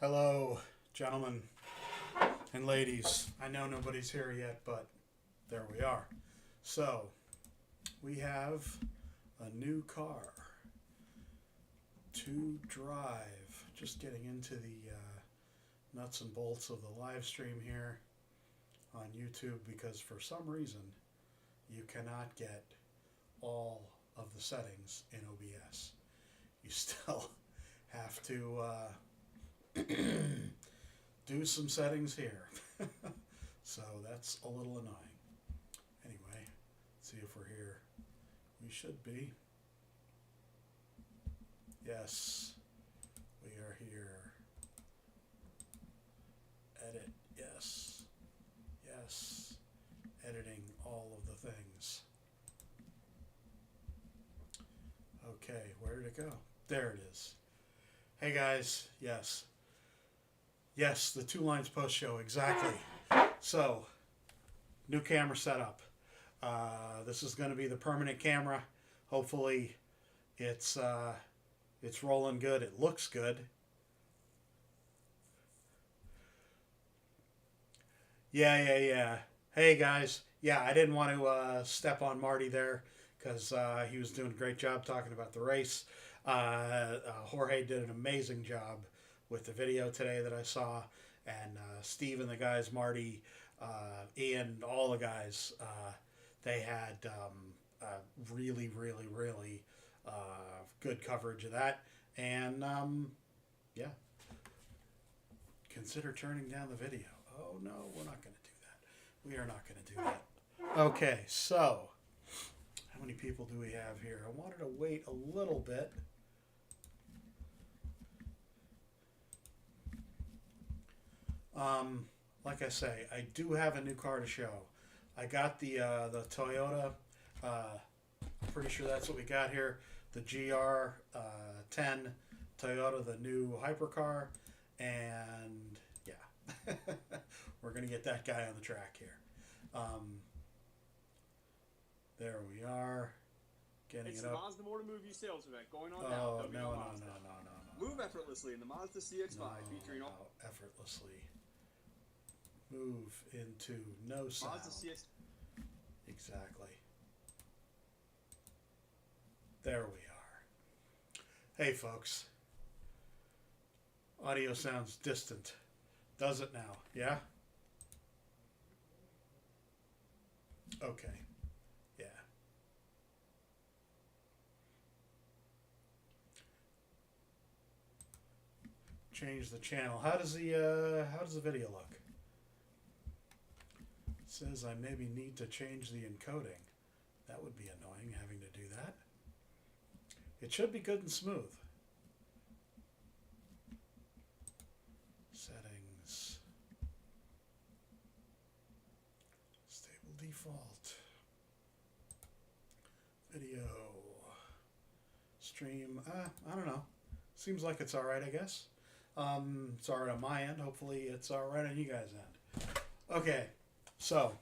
Hello, gentlemen and ladies. I know nobody's here yet, but there we are. So, we have a new car to drive. Just getting into the nuts and bolts of the live stream here on YouTube because for some reason you cannot get all of the settings in OBS. You still have to do some settings here. So that's a little annoying. Anyway, let's see if we're here. We should be. Yes, we are here. Edit, yes. Yes. Editing all of the things. Okay, where did it go? There it is. Hey guys, yes. Yes, the Two Lines Post Show, exactly. So, new camera setup. This is going to be the permanent camera. Hopefully, it's rolling good. It looks good. Yeah. Hey guys. Yeah, I didn't want to step on Marty there because he was doing a great job talking about the race. Jorge did an amazing job with the video today that I saw, and Steve and the guys, Marty, Ian, all the guys, they had really good coverage of that, and yeah, consider turning down the video. Oh no, we're not going to do that. We are not going to do that. Okay, so how many people do we have here? I wanted to wait a little bit. Like I say, I do have a new car to show. I got the Toyota. Pretty sure that's what we got here. The GR010 Toyota, the new Hypercar, and yeah, we're gonna get that guy on the track here. There we are. Getting it's it the up. Mazda More to Move You sales event going on Oh, now. no. Move effortlessly in the Mazda CX-5 featuring all effortlessly. Move into no sound. Mazda CX. Exactly. There we are. Hey, folks. Audio sounds distant. Does it now? Yeah? Okay. Yeah. Change the channel. How does the video look? It says I maybe need to change the encoding. That would be annoying having to do that. It should be good and smooth. Settings. Stable default. Video. Stream. I don't know. Seems like it's alright, I guess. It's alright on my end. Hopefully it's alright on you guys' end. Okay. So,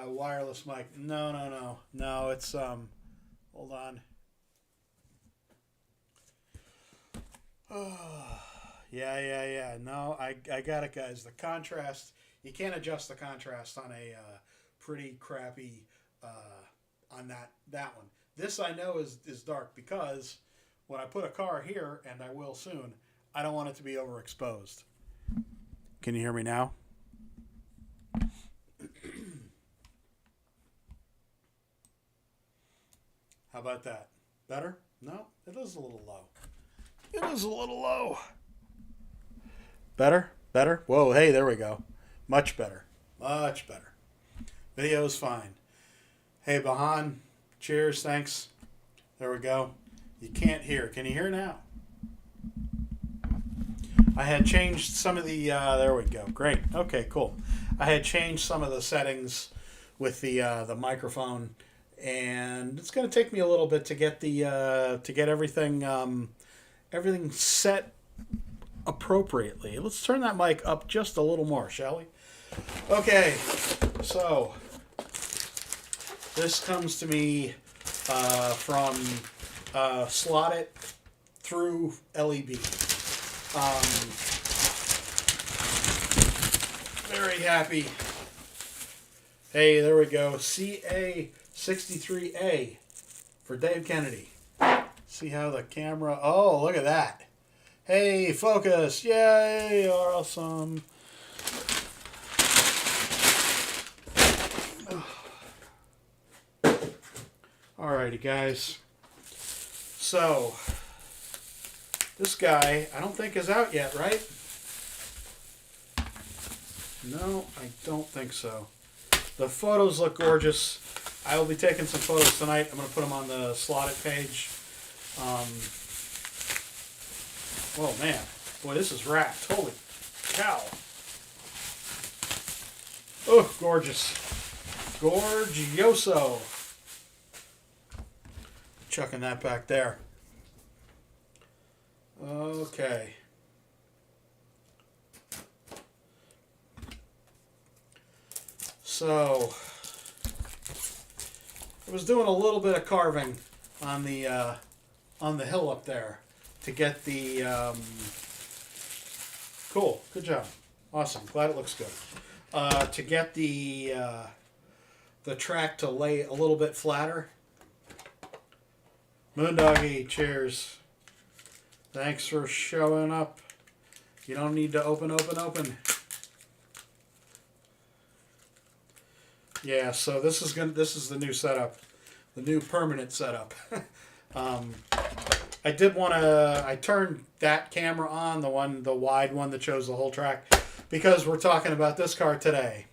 wireless mic. No, it's, hold on. Yeah. No, I got it, guys. The contrast, you can't adjust the contrast on a, pretty crappy, on that one. This I know is dark because when I put a car here, and I will soon, I don't want it to be overexposed. Can you hear me now? How about that? Better? No, it is a little low. It is a little low. Better? Better? Whoa, hey, there we go. Much better. Much better. Video is fine. Hey, Bahan, cheers, thanks. There we go. You can't hear. Can you hear now? I had changed some of the, there we go. Great. Okay, cool. I had changed some of the settings with the microphone, and it's going to take me a little bit to get everything everything set appropriately. Let's turn that mic up just a little more, shall we? Okay, so this comes to me from slot it through LEB. Very happy. Hey, there we go. CA63A for Dave Kennedy. See how the camera... Oh, look at that. Hey, focus. Yay, awesome. Alrighty, guys. So, this guy, I don't think is out yet, right? No, I don't think so. The photos look gorgeous. I will be taking some photos tonight. I'm going to put them on the Slot It page. Oh, man. Boy, this is wrapped. Holy cow. Oh, gorgeous. Gorgioso. Chucking that back there. Okay. So, I was doing a little bit of carving on the hill up there to get the cool. Good job. Awesome. Glad it looks good. To get the track to lay a little bit flatter. Moondoggy, cheers. Thanks for showing up. You don't need to open. Yeah, so this is the new setup, the new permanent setup. I turned that camera on, the wide one that shows the whole track, because we're talking about this car today.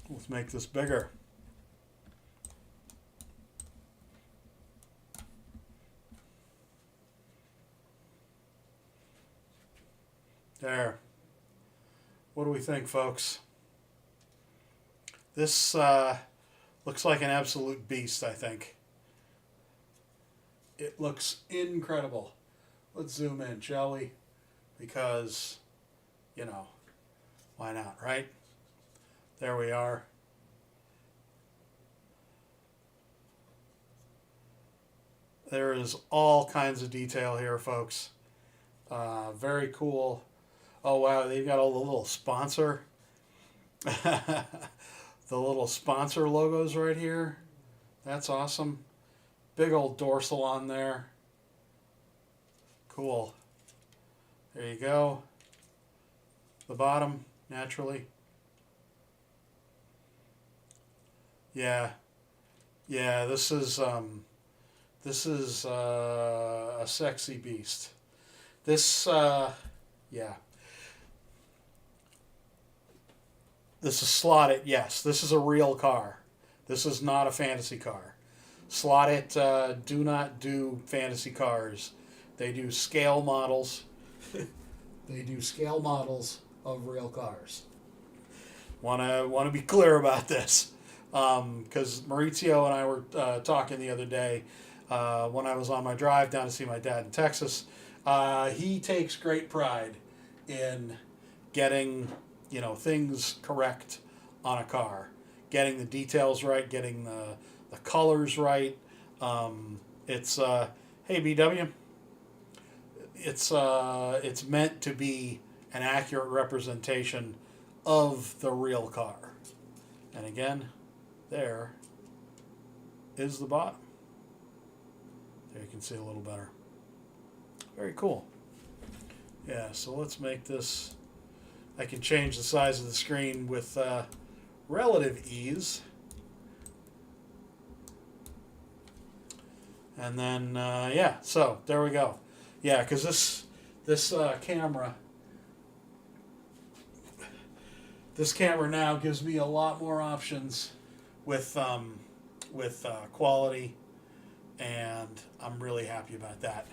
Let's make this bigger. There. What do we think, folks? This looks like an absolute beast, I think. It looks incredible. Let's zoom in, shall we? Because, you know, why not, right? There we are. There is all kinds of detail here, folks. Very cool. Oh, wow, they've got all the little sponsor. The little sponsor logos right here. That's awesome. Big old dorsal on there. Cool. There you go. The bottom, naturally. Yeah. Yeah, this is a sexy beast. This, yeah. This is Slot It, yes. This is a real car. This is not a fantasy car. Slot It do not do fantasy cars. They do scale models. They do scale models of real cars. Want to be clear about this. Because Maurizio and I were talking the other day when I was on my drive down to see my dad in Texas. He takes great pride in getting, you know, things correct on a car, getting the details right, getting the colors right. It's hey BW, it's meant to be an accurate representation of the real car. And again, there is the bottom. There you can see a little better. Very cool. Yeah, so let's make this. I can change the size of the screen with relative ease. And then, yeah, so there we go. Yeah, because this camera now gives me a lot more options with quality, and I'm really happy about that.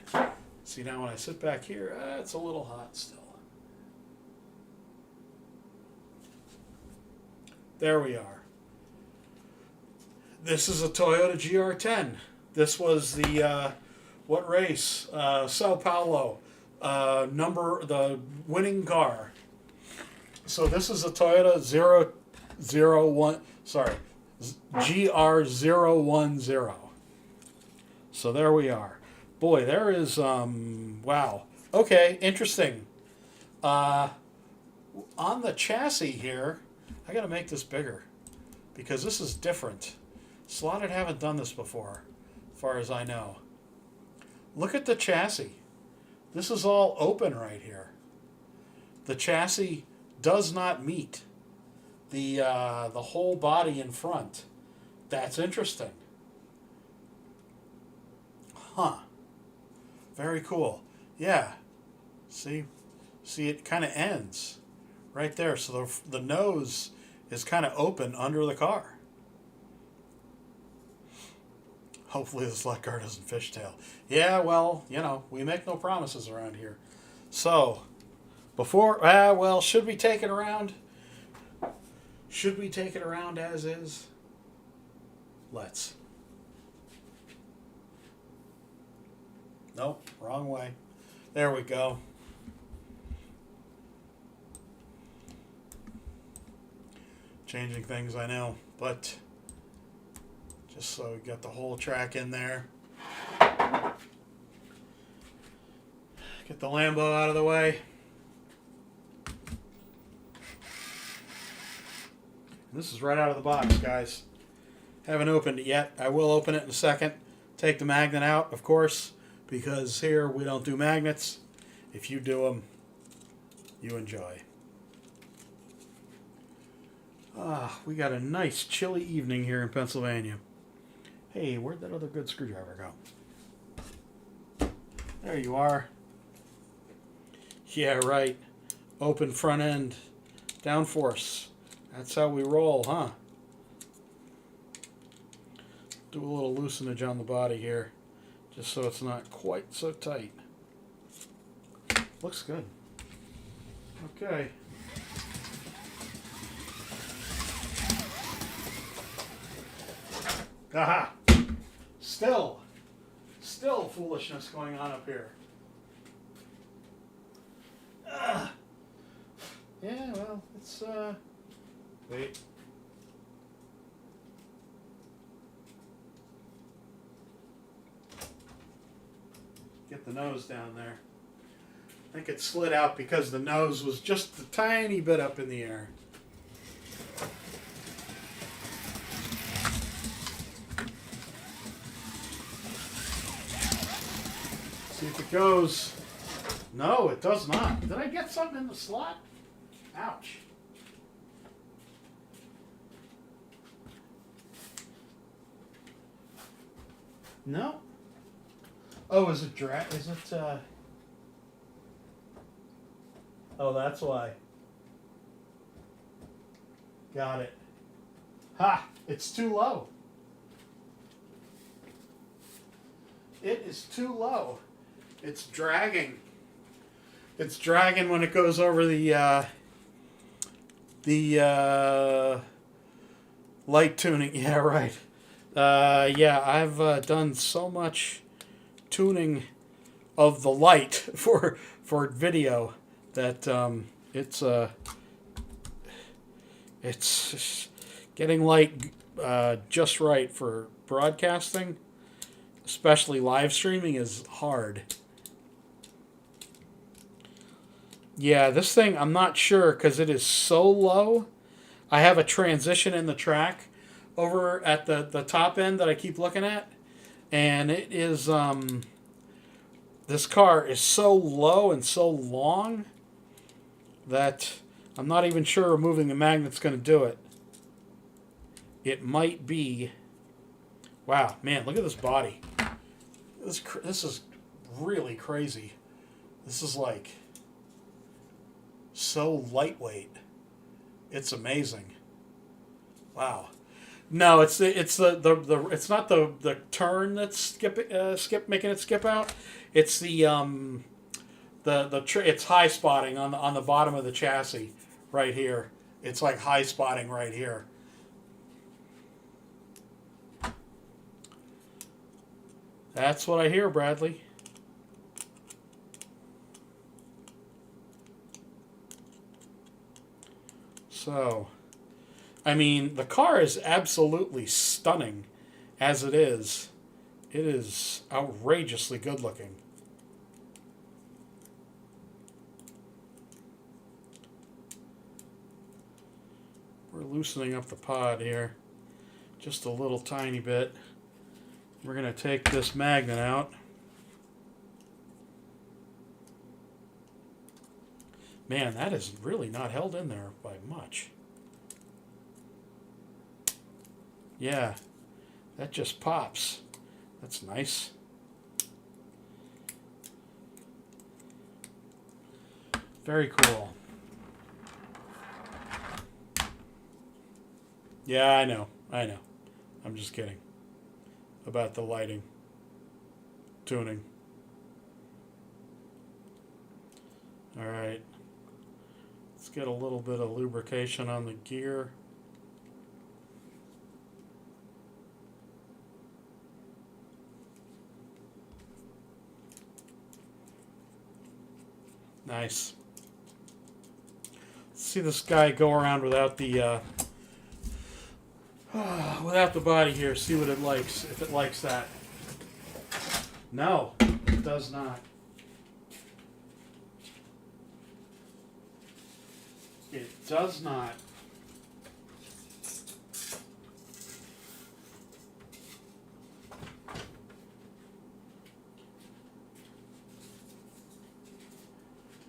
See, now when I sit back here, it's a little hot still. There we are. This is a Toyota GR010. This was the, what race? Sao Paulo. The winning car. So this is a Toyota 001, sorry, GR010. So there we are. Boy, there is, wow. Okay, interesting. On the chassis here, I got to make this bigger because this is different. Slot It haven't done this before, as far as I know. Look at the chassis. This is all open right here. The chassis does not meet the whole body in front. That's interesting. Huh. Very cool. Yeah. See, it kind of ends right there. So the nose is kind of open under the car. Hopefully the slot car doesn't fishtail. Yeah, well, you know, we make no promises around here. So, well, should we take it around? Should we take it around as is? Let's. Nope, wrong way. There we go. Changing things, I know, but just so we got the whole track in there. Get the Lambo out of the way. This is right out of the box, guys. Haven't opened it yet. I will open it in a second. Take the magnet out, of course, because here we don't do magnets. If you do them, you enjoy. We got a nice chilly evening here in Pennsylvania. Hey, where'd that other good screwdriver go? There you are. Yeah, right. Open front end. Downforce. That's how we roll, huh? Do a little loosenage on the body here, just so it's not quite so tight. Looks good. Okay. Aha! Still foolishness going on up here. Yeah, well, it's, wait. Get the nose down there. I think it slid out because the nose was just a tiny bit up in the air. See if it goes. No, it does not. Did I get something in the slot? Ouch. No. Oh, is it Oh, that's why. Got it. Ha! It's too low. It is too low. It's dragging. It's dragging when it goes over the light tuning. Yeah, right. Yeah, I've done so much tuning of the light for video that it's getting light just right for broadcasting, especially live streaming, is hard. Yeah, this thing, I'm not sure because it is so low. I have a transition in the track over at the top end that I keep looking at, and it is this car is so low and so long that I'm not even sure removing the magnet's going to do it. It might be. Wow, man, look at this body. This is really crazy. This is like so lightweight. It's amazing. Wow. No, it's not the turn that's making it skip out. It's it's high spotting on the bottom of the chassis right here. It's like high spotting right here. That's what I hear, Bradley. So, I mean, the car is absolutely stunning as it is. It is outrageously good looking. We're loosening up the pod here just a little tiny bit. We're going to take this magnet out. Man, that is really not held in there by much. Yeah, that just pops. That's nice. Very cool. Yeah, I know. I'm just kidding about the lighting. Tuning. Alright. Let's get a little bit of lubrication on the gear. Nice. Let's see this guy go around without the without the body here. See what it likes. If it likes that. No, it does not. It does not.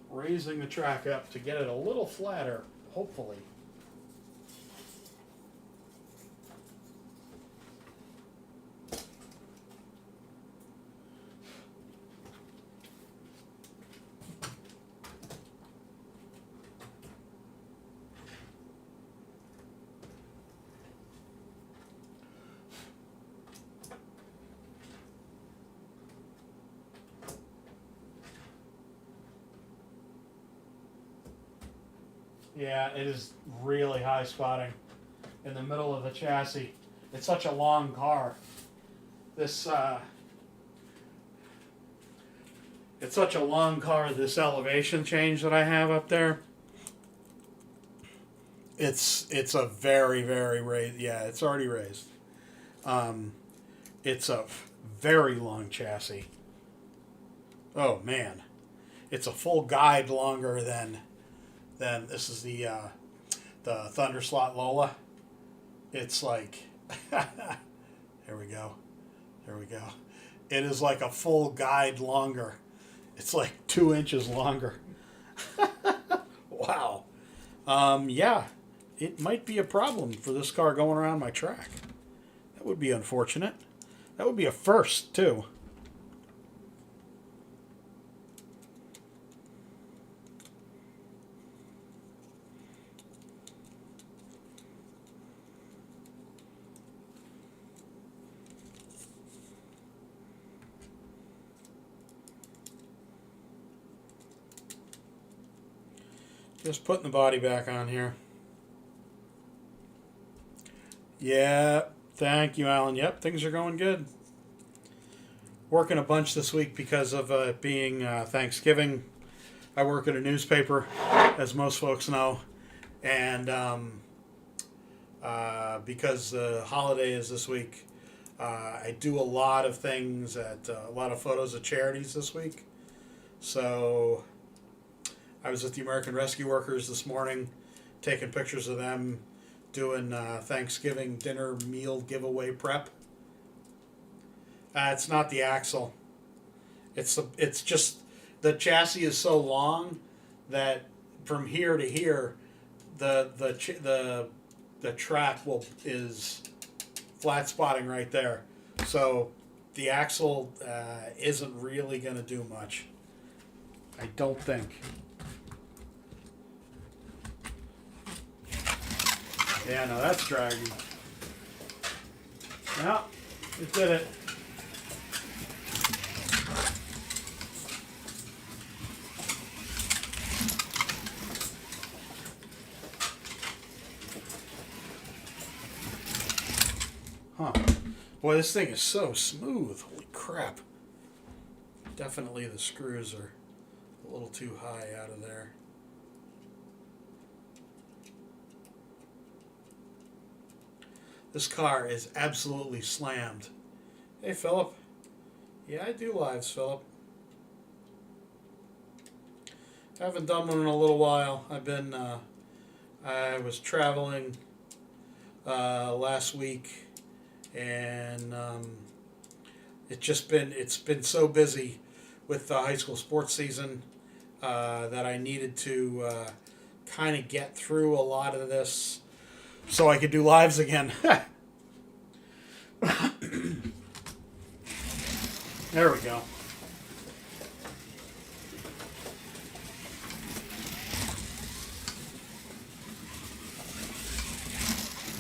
Raising the track up to get it a little flatter, hopefully. Yeah, it is really high spotting in the middle of the chassis. It's such a long car. This it's such a long car. This elevation change that I have up there. It's a very raised. Yeah, it's already raised. It's a very long chassis. Oh man, it's a full guide longer than this is the Thunder Slot Lola. It's like there we go. It is like a full guide longer. It's like 2 inches longer. Wow. Yeah, it might be a problem for this car going around my track. That would be unfortunate. That would be a first too. Just putting the body back on here. Yeah, thank you, Alan. Yep, things are going good. Working a bunch this week because of it being Thanksgiving. I work at a newspaper, as most folks know, and because the holiday is this week, I do a lot of things at a lot of photos at charities this week. So I was at the American Rescue Workers this morning, taking pictures of them doing Thanksgiving dinner meal giveaway prep. It's not the axle. It's just the chassis is so long that from here to here, the track is flat spotting right there. So the axle isn't really going to do much. I don't think. Yeah, no, that's dragging. No, it did it. Huh. Boy, this thing is so smooth. Holy crap. Definitely the screws are a little too high out of there. This car is absolutely slammed. Hey, Philip. Yeah, I do lives, Philip. I haven't done one in a little while. I was traveling last week, and it's been so busy with the high school sports season that I needed to kind of get through a lot of this so I could do lives again. There we go.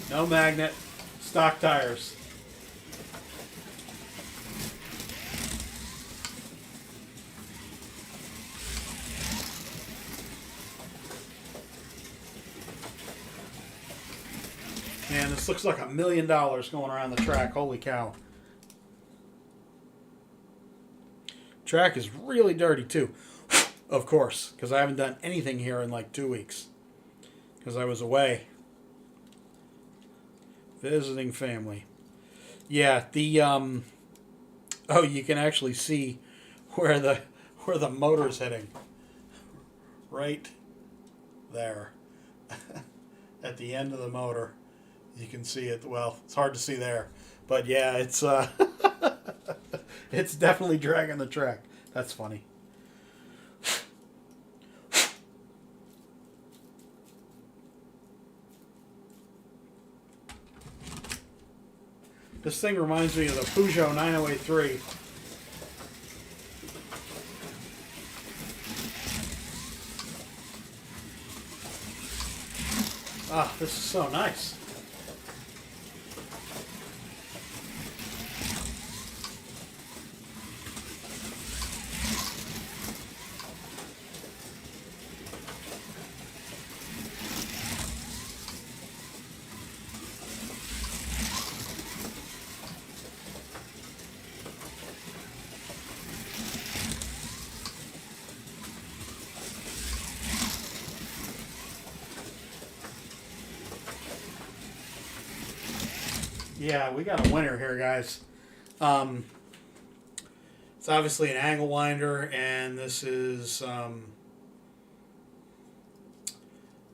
No magnet, stock tires. Man, this looks like $1 million going around the track. Holy cow. Track is really dirty too. Of course, because I haven't done anything here in like 2 weeks. Because I was away. Visiting family. Yeah, oh, you can actually see where the motor's hitting. Right there. At the end of the motor. You can see it. Well, it's hard to see there. But yeah, it's it's definitely dragging the track. That's funny. This thing reminds me of the Peugeot 9083. Ah, this is so nice. Yeah, we got a winner here, guys. It's obviously an angle winder, and this is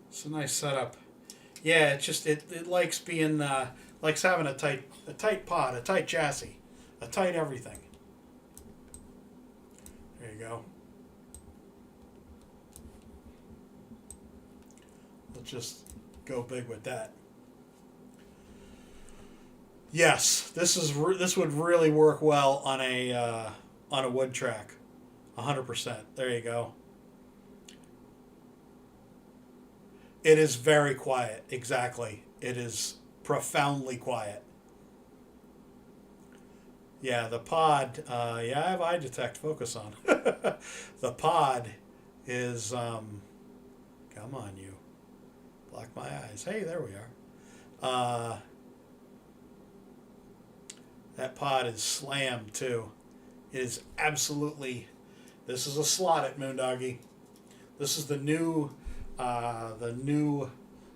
it's a nice setup. Yeah, it likes being likes having a tight pod, a tight chassis, a tight everything. There you go. Let's just go big with that. Yes, this would really work well on a wood track, 100%. There you go. It is very quiet. Exactly, it is profoundly quiet. Yeah, the pod. Yeah, I have eye detect focus on. The pod is. Come on, you. Block my eyes. Hey, there we are. That pod is slammed too. It is absolutely. This is a Slot It, Moondoggy. This is the new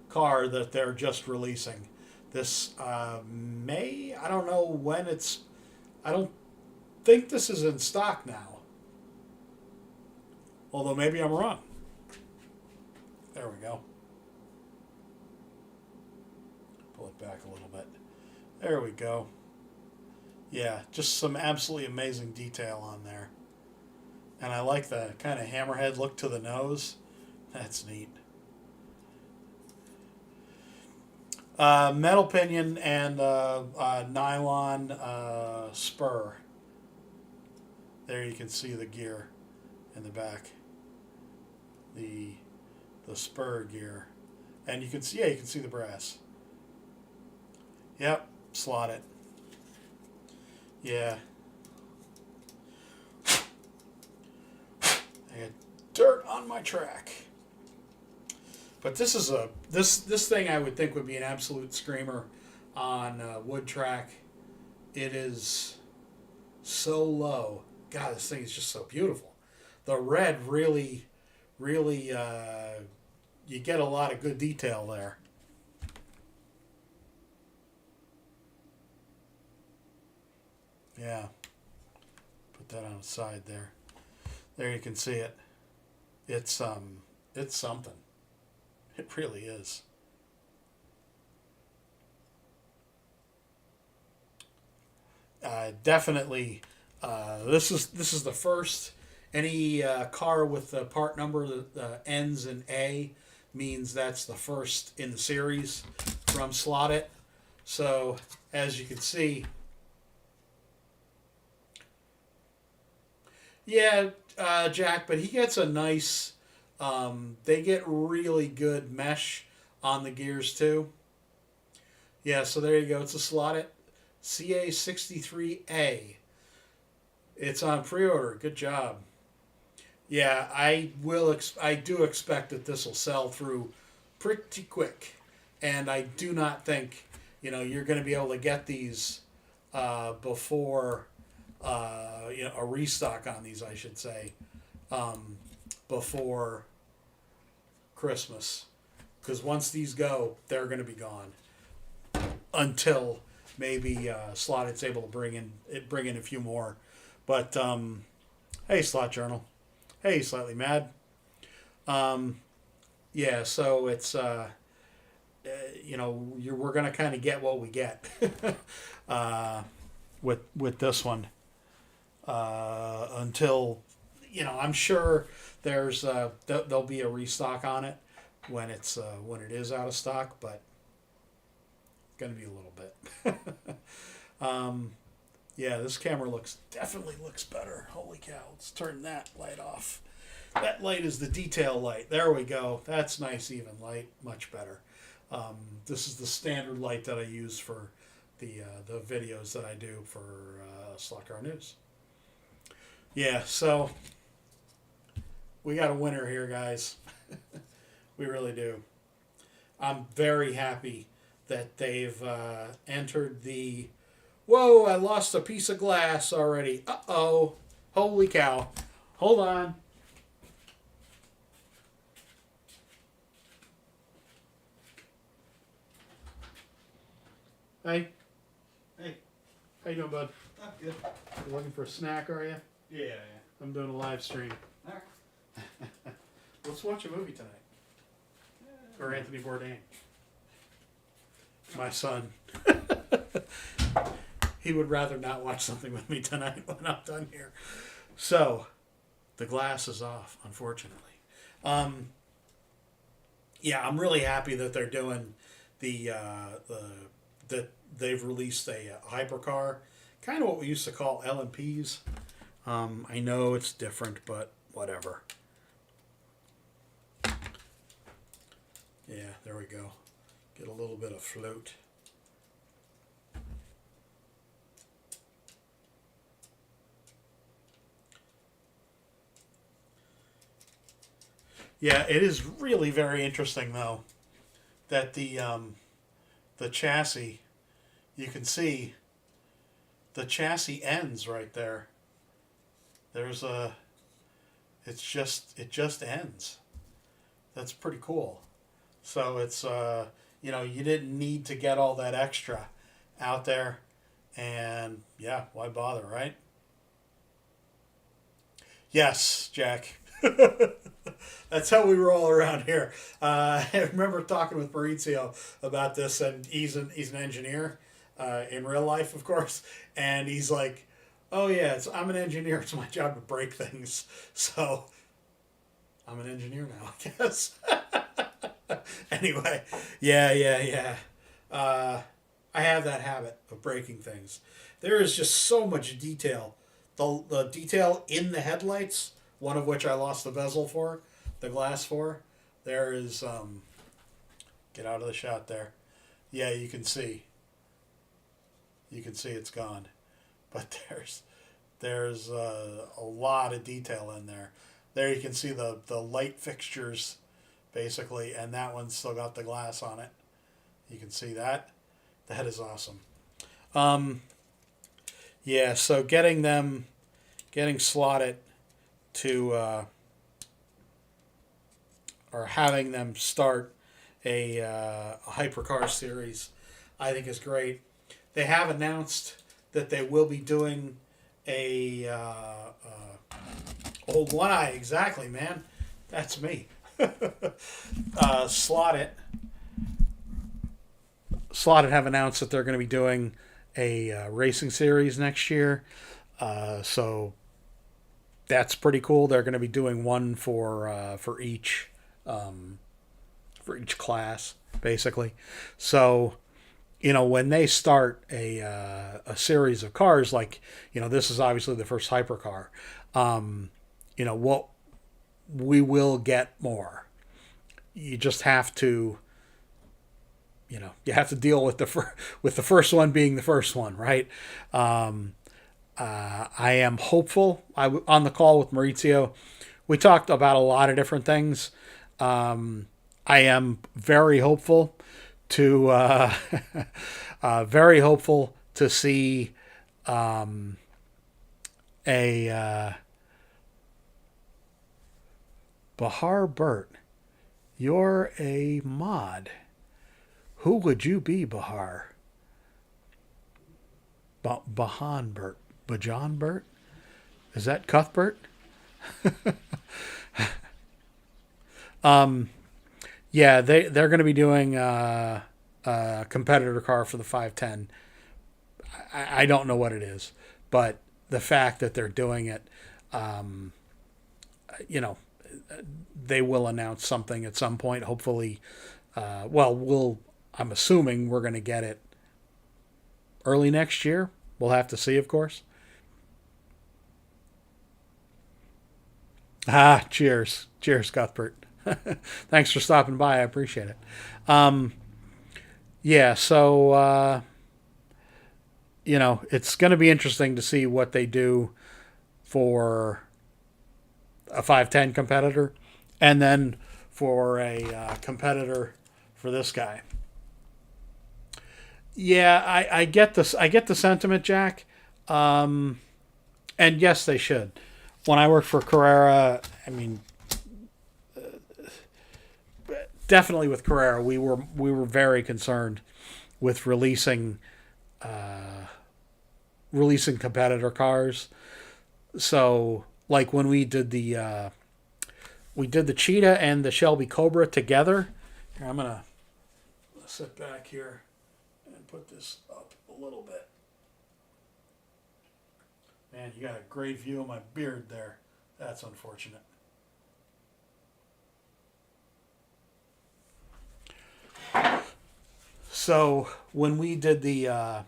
car that they're just releasing. This May. I don't know when it's. I don't think this is in stock now. Although maybe I'm wrong. There we go. Pull it back a little bit. There we go. Yeah, just some absolutely amazing detail on there. And I like the kind of hammerhead look to the nose. That's neat. Metal pinion and nylon spur. There you can see the gear in the back. The spur gear. And you can see, yeah, you can see the brass. Yep, Slot It. Yeah. I had dirt on my track. But this is this thing I would think would be an absolute screamer on wood track. It is so low. God, this thing is just so beautiful. The red really, you get a lot of good detail there. Yeah. Put that on the side there. There you can see it. It's something. It really is. Definitely. This is the first. Any car with the part number that ends in A means that's the first in the series from Slot It. So as you can see, yeah, Jack, but he gets a nice. They get really good mesh on the gears too. Yeah, so there you go. It's a Slot It CA63A. It's on pre-order. Good job. Yeah, I will. I do expect that this will sell through pretty quick, and I do not think you're going to be able to get these before a restock on these. I should say before Christmas, because once these go, they're going to be gone until maybe Slot It's able to bring in a few more. But hey, Slot Journal. Hey, Slightly Mad. Yeah, so it's we're gonna kind of get what we get with this one until I'm sure there'll be a restock on it when it is out of stock, but it's gonna be a little bit. Yeah, this camera definitely looks better. Holy cow, let's turn that light off. That light is the detail light. There we go. That's nice, even light. Much better. This is the standard light that I use for the videos that I do for Slot Car News. Yeah, so we got a winner here, guys. We really do. I'm very happy that they've entered the... Whoa, I lost a piece of glass already. Uh-oh. Holy cow. Hold on. Hey. Hey. How you doing, bud? Oh, good. You looking for a snack, are you? Yeah. I'm doing a live stream. All right. Let's watch a movie tonight. Or Anthony Bourdain. My son. He would rather not watch something with me tonight when I'm done here. So, the glass is off, unfortunately. Yeah, I'm really happy that they're doing that they've released a Hypercar, kind of what we used to call LMPs. I know it's different, but whatever. Yeah, there we go. Get a little bit of float. Yeah, it is really very interesting though that the chassis, you can see the chassis ends right there. There's it just ends. That's pretty cool. So it's you didn't need to get all that extra out there, and yeah, why bother, right? Yes, Jack. That's how we roll around here. I remember talking with Maurizio about this, and he's an engineer in real life, of course, and he's like, "Oh yeah, I'm an engineer. It's my job to break things." So I'm an engineer now, I guess. Anyway, yeah. I have that habit of breaking things. There is just so much detail. The detail in the headlights, one of which I lost the bezel for, the glass for. There is, get out of the shot there. Yeah, you can see. You can see it's gone. But there's a lot of detail in there. There you can see the light fixtures, basically, and that one's still got the glass on it. You can see that. That is awesome. Yeah, so getting Slot It to, or having them start a Hypercar series, I think is great. They have announced that they will be doing a old One Eye, exactly, man. That's me. Slot It. Slot It have announced that they're going to be doing a racing series next year. So that's pretty cool. They're going to be doing one for each class, basically. So, when they start a series of cars, like, this is obviously the first hypercar. What we will get more. You just have to, you have to deal with the first one being the first one, right? I am hopeful. On the call with Maurizio, we talked about a lot of different things. I am very hopeful to very hopeful to see a Bahar Burt. You're a mod. Who would you be, Bahar? Bahan Burt. Bajan Burt? Is that Cuthbert? Yeah, they're going to be doing a competitor car for the 510. I don't know what it is, but the fact that they're doing it, they will announce something at some point. Hopefully, I'm assuming we're going to get it early next year. We'll have to see, of course. Cheers, Cuthbert. Thanks for stopping by. I appreciate it. Yeah, so it's going to be interesting to see what they do for a 510 competitor, and then for a competitor for this guy. Yeah, I get this. I get the sentiment, Jack. And yes, they should. When I worked for Carrera, definitely with Carrera, we were very concerned with releasing competitor cars. So, like when we did the Cheetah and the Shelby Cobra together. Here, I'm gonna sit back here and put this up a little bit. Man, you got a great view of my beard there. That's unfortunate. So when we did the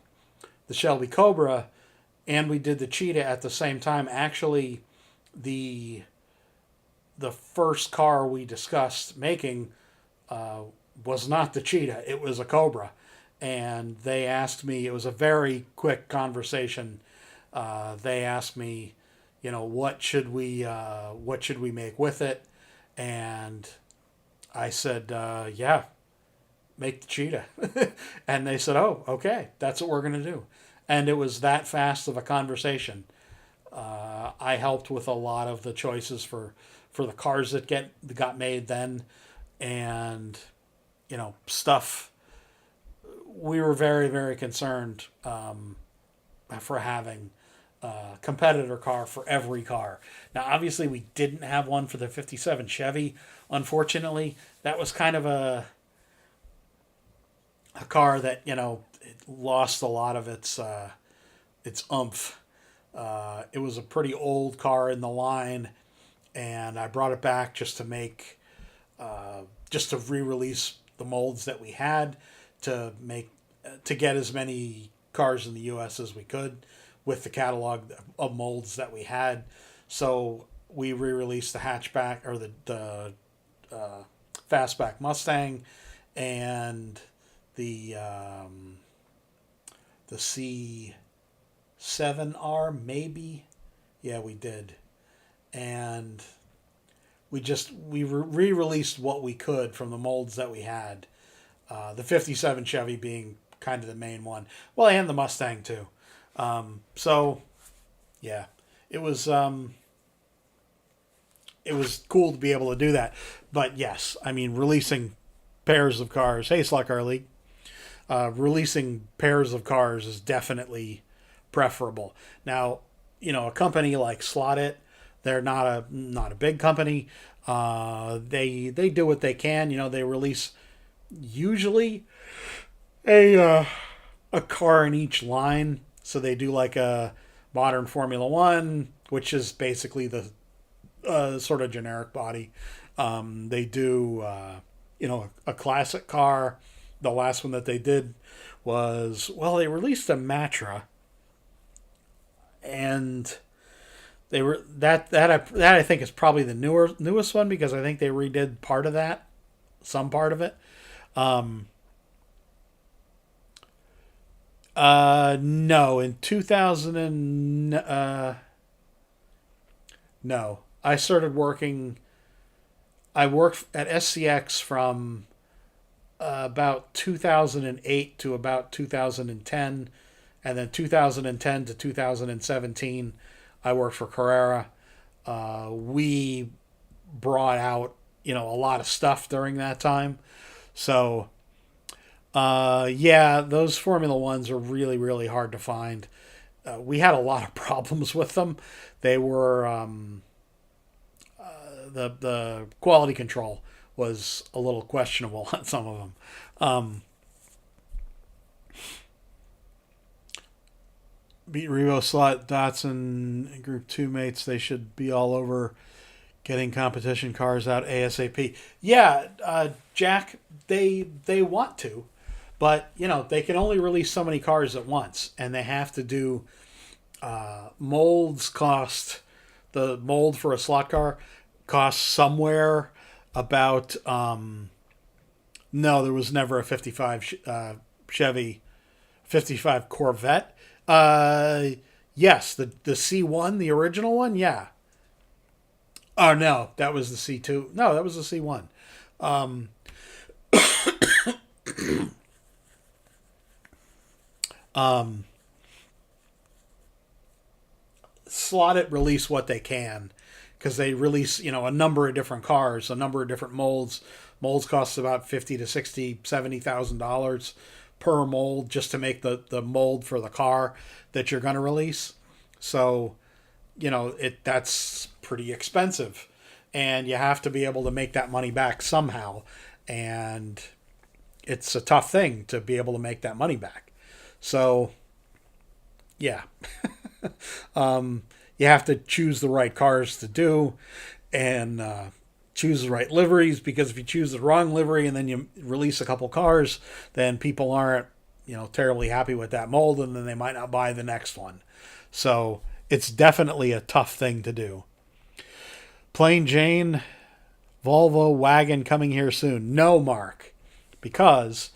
Shelby Cobra and we did the Cheetah at the same time, actually the first car we discussed making was not the Cheetah. It was a Cobra. And they asked me, it was a very quick conversation. They asked me, what should we make with it? And I said, yeah, make the Cheetah. And they said, oh, okay, that's what we're going to do. And it was that fast of a conversation. I helped with a lot of the choices for the cars that got made then, and stuff. We were very, very concerned for having a competitor car for every car. Now, obviously, we didn't have one for the '57 Chevy. Unfortunately, that was kind of a car that it lost a lot of its oomph. It was a pretty old car in the line, and I brought it back just to make, just to re-release the molds that we had, to get as many cars in the U.S. as we could with the catalog of molds that we had. So we re-released the hatchback, or the fastback Mustang, and the C7R, maybe. Yeah, we did. And we re-released what we could from the molds that we had. The 57 Chevy being kind of the main one. Well, and the Mustang too. So yeah, it was cool to be able to do that. But yes, releasing pairs of cars. Hey, Slot Car League. Releasing pairs of cars is definitely preferable. Now, a company like Slot It, they're not a big company. They do what they can. They release usually a car in each line. So they do like a modern Formula One, which is basically the sort of generic body. They do a classic car. The last one that they did was, they released a Matra, and they were that I think is probably the newest one, because I think they redid part of that, some part of it. No, in 2000 no, I started working. I worked at SCX from about 2008 to about 2010, and then 2010 to 2017, I worked for Carrera. We brought out a lot of stuff during that time, so yeah, those Formula Ones are really really hard to find. We had a lot of problems with them. They were the quality control was a little questionable on some of them. Beat Revo, Slot, Datsun, Group 2 mates, they should be all over getting competition cars out ASAP. Yeah, Jack, they want to, but they can only release so many cars at once, and they have to do molds. The mold for a slot car costs somewhere about no, there was never a 55 Chevy 55 Corvette. Yes, the C1, the original one, yeah. Oh no, that was the C2. No, that was the C1. Slot It release what they can, because they release a number of different cars, a number of different molds. Molds cost about $50 to $60, $70,000 per mold, just to make the mold for the car that you're going to release. So that's pretty expensive, and you have to be able to make that money back somehow, and it's a tough thing to be able to make that money back. So yeah. You have to choose the right cars to do, and choose the right liveries, because if you choose the wrong livery and then you release a couple cars, then people aren't terribly happy with that mold, and then they might not buy the next one. So it's definitely a tough thing to do. Plain Jane, Volvo wagon coming here soon. No, Mark, because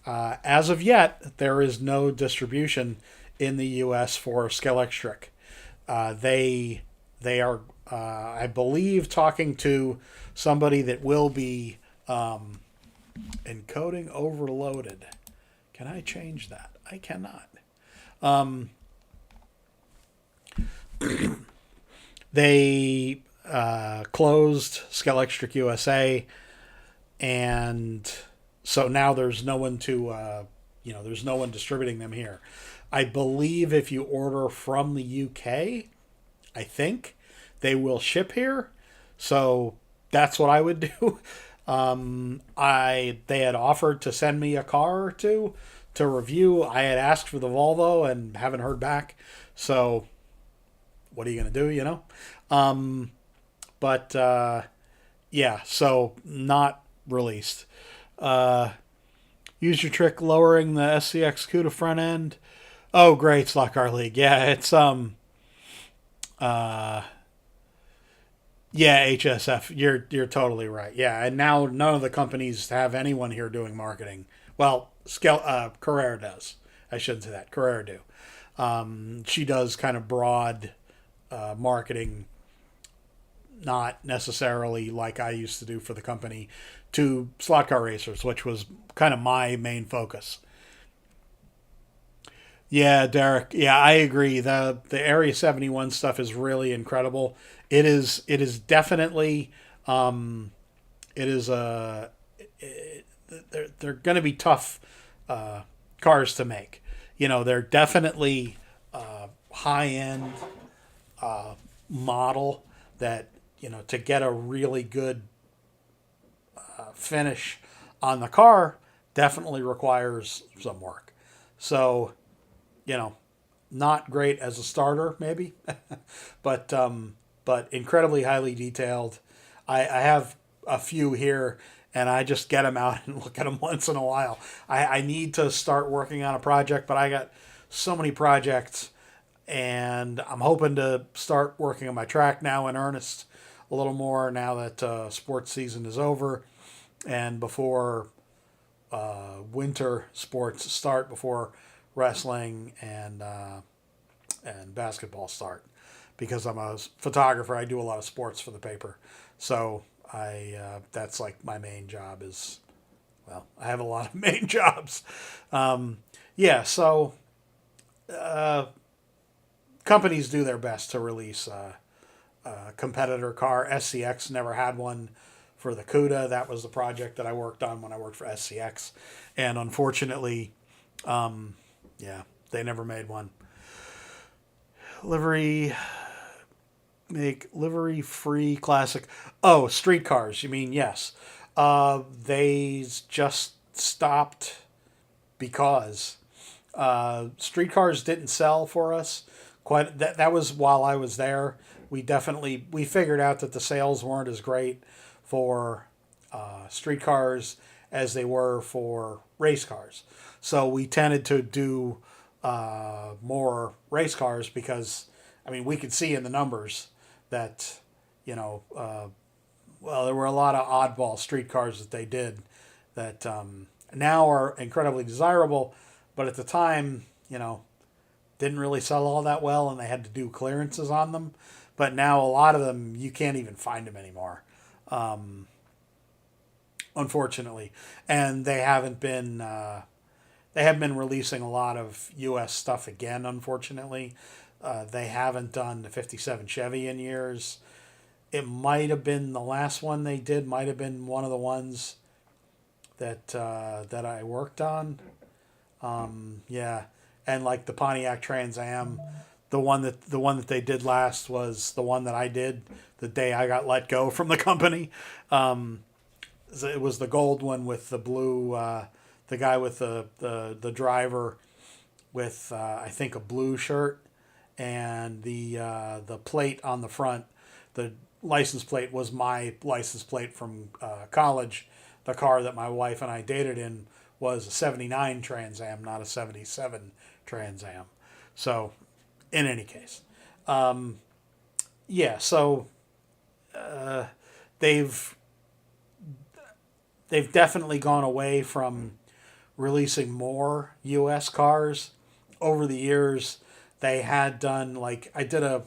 as of yet there is no distribution in the U.S. for Skelectric. They are, I believe, talking to somebody that will be encoding overloaded. Can I change that? I cannot. They closed Skelectric USA, and so now there's no one to, there's no one distributing them here. I believe if you order from the UK, I think they will ship here. So that's what I would do. They had offered to send me a car or two to review. I had asked for the Volvo and haven't heard back. So what are you going to do, But yeah, so not released. Use your trick lowering the SCX CUDA front end. Oh, great, Slot Car League. Yeah, it's yeah, HSF. You're totally right. Yeah, and now none of the companies have anyone here doing marketing. Well, Carrera does. I shouldn't say that. Carrera do. She does kind of broad marketing, not necessarily like I used to do for the company, to slot car racers, which was kind of my main focus. Yeah, Derek. Yeah, I agree. The Area 71 stuff is really incredible. It is definitely it is they're going to be tough cars to make. They're definitely high-end model that, to get a really good finish on the car definitely requires some work. So, not great as a starter, maybe, but incredibly highly detailed. I have a few here, and I just get them out and look at them once in a while. I need to start working on a project, but I got so many projects, and I'm hoping to start working on my track now in earnest a little more now that sports season is over and before winter sports start, before wrestling and basketball start, because I'm a photographer. I do a lot of sports for the paper, so that's like my main job is, well, I have a lot of main jobs. So companies do their best to release a competitor car. SCX never had one for the CUDA. That was the project that I worked on when I worked for SCX, and unfortunately, they never made one. Make livery free classic. Oh, street cars. You mean? Yes. They just stopped because street cars didn't sell for us. That was while I was there. We figured out that the sales weren't as great for street cars as they were for race cars. So we tended to do more race cars because, we could see in the numbers that, there were a lot of oddball street cars that they did that now are incredibly desirable, but at the time, didn't really sell all that well, and they had to do clearances on them. But now a lot of them, you can't even find them anymore, unfortunately. And they haven't been releasing a lot of U.S. stuff again, unfortunately. They haven't done the 57 Chevy in years. It might have been the last one they did, might have been one of the ones that I worked on. And like the Pontiac Trans Am, the one that they did last was the one that I did the day I got let go from the company. It was the gold one with the blue, the guy with the driver with I think a blue shirt, and the plate on the front, the license plate was my license plate from college. The car that my wife and I dated in was a 79 Trans Am, not a 77 Trans Am. So, in any case, they've definitely gone away from releasing more U.S. cars. Over the years, they had done, like, I did a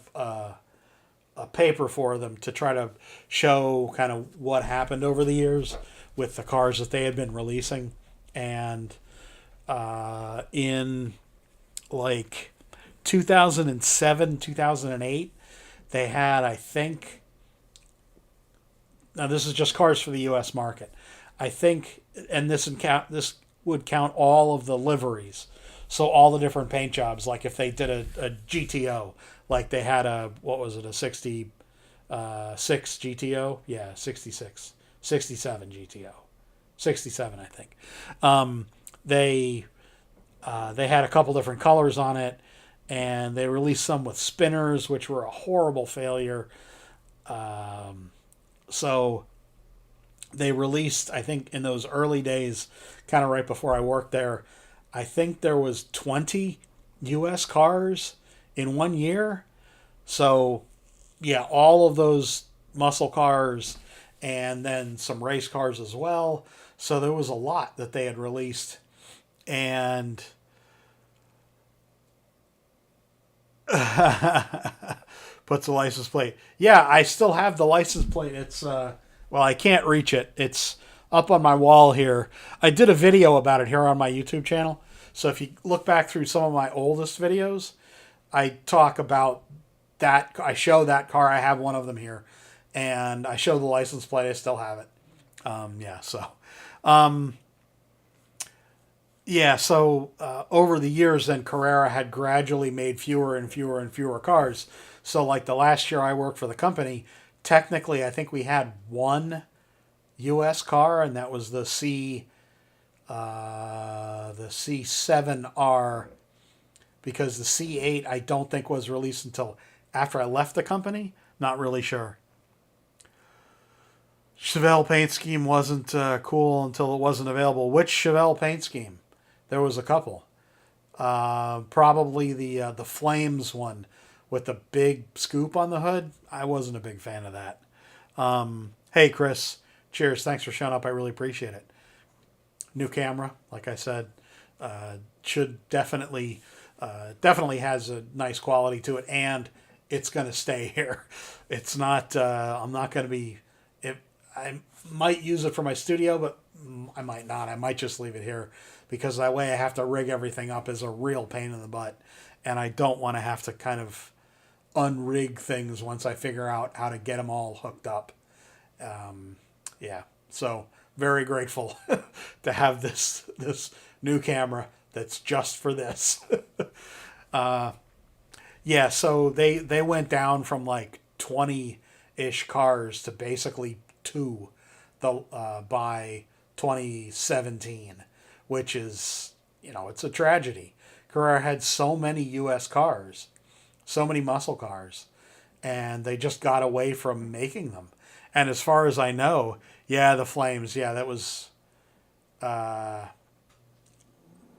paper for them to try to show kind of what happened over the years with the cars that they had been releasing. And in like 2007, 2008, they had, I think, now this is just cars for the U.S. market, I think, and this would count all of the liveries. So all the different paint jobs, like if they did a GTO, like they had a 66 GTO? Yeah, 66. 67 GTO. 67, I think. They had a couple different colors on it, and they released some with spinners, which were a horrible failure. So they released, I think, in those early days, kind of right before I worked there, I think there was 20 U.S. cars in 1 year. So, yeah, all of those muscle cars and then some race cars as well. So there was a lot that they had released. And puts a license plate. Yeah, I still have the license plate. It's, I can't reach it. It's up on my wall here. I did a video about it here on my YouTube channel. So if you look back through some of my oldest videos, I talk about that. I show that car. I have one of them here. And I show the license plate. I still have it. Yeah, so over the years, then Carrera had gradually made fewer and fewer and fewer cars. So, like the last year I worked for the company, technically I think we had one U.S. car, and that was the C7R, because the C8 I don't think was released until after I left the company. Not really sure. Chevelle paint scheme wasn't cool until it wasn't available. Which Chevelle paint scheme? There was a couple. Probably the Flames one with the big scoop on the hood. I wasn't a big fan of that. Hey, Chris. Cheers. Thanks for showing up. I really appreciate it. New camera, like I said, should definitely has a nice quality to it, and it's going to stay here. It's not. I'm not going to be. I might use it for my studio, but I might not. I might just leave it here because that way I have to rig everything up is a real pain in the butt, and I don't want to have to kind of unrig things once I figure out how to get them all hooked up. Yeah, so very grateful to have this new camera that's just for this. Yeah, so they went down from like 20-ish cars to basically two by 2017, which is, it's a tragedy. Carrera had so many U.S. cars, so many muscle cars, and they just got away from making them. And as far as I know, yeah, the Flames, yeah, that was that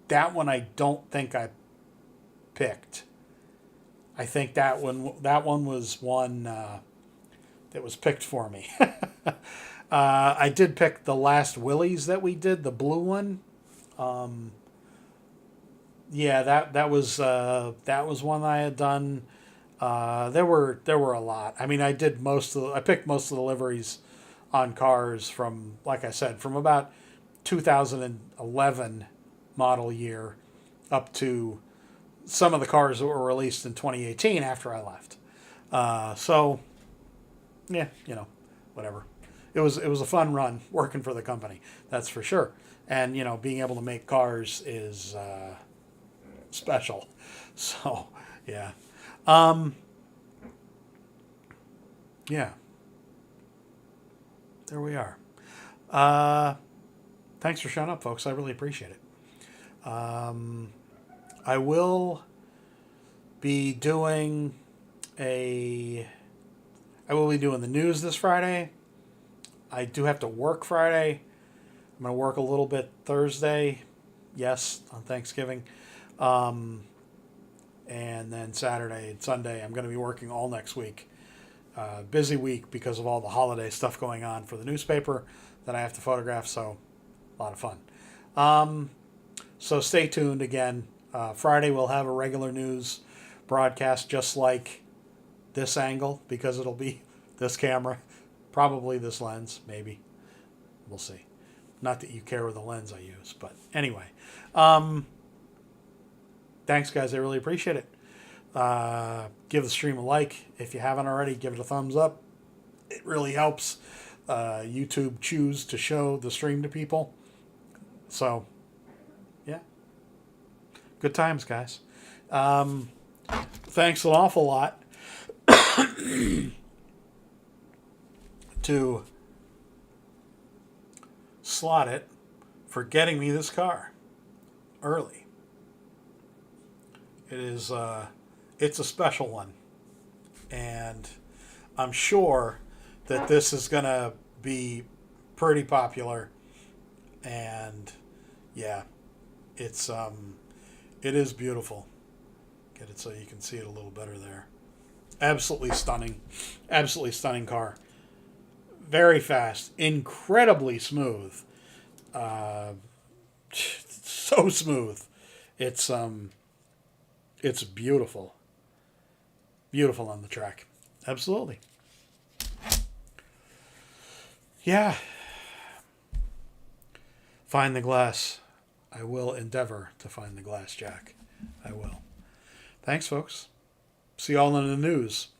one I don't think I picked. I think that one was one that was picked for me. I did pick the last Willys that we did, the blue one. Yeah, that was one I had done. There were a lot. I mean, I picked most of the liveries on cars from, like I said, from about 2011 model year up to some of the cars that were released in 2018 after I left. So yeah, whatever. It was a fun run working for the company. That's for sure. And being able to make cars is special. So yeah. Yeah. There we are. Thanks for showing up, folks. I really appreciate it. I will be doing the news this Friday. I do have to work Friday. I'm going to work a little bit Thursday. Yes, on Thanksgiving. And then Saturday and Sunday, I'm going to be working all next week. Busy week because of all the holiday stuff going on for the newspaper that I have to photograph. So a lot of fun. So stay tuned again. Friday we'll have a regular news broadcast just like this angle because it'll be this camera, probably this lens, maybe. We'll see. Not that you care with the lens I use, but anyway. Thanks, guys. I really appreciate it. Give the stream a like. If you haven't already, give it a thumbs up. It really helps YouTube choose to show the stream to people. So, yeah. Good times, guys. Thanks an awful lot to Slot It for getting me this car early. It is it's a special one, and I'm sure that this is gonna be pretty popular. And yeah, it is beautiful. Get it so you can see it a little better there. Absolutely stunning car. Very fast, incredibly smooth. So smooth. It's beautiful. Beautiful on the track. Absolutely. Yeah. Find the glass. I will endeavor to find the glass, Jack. I will. Thanks, folks. See y'all in the news.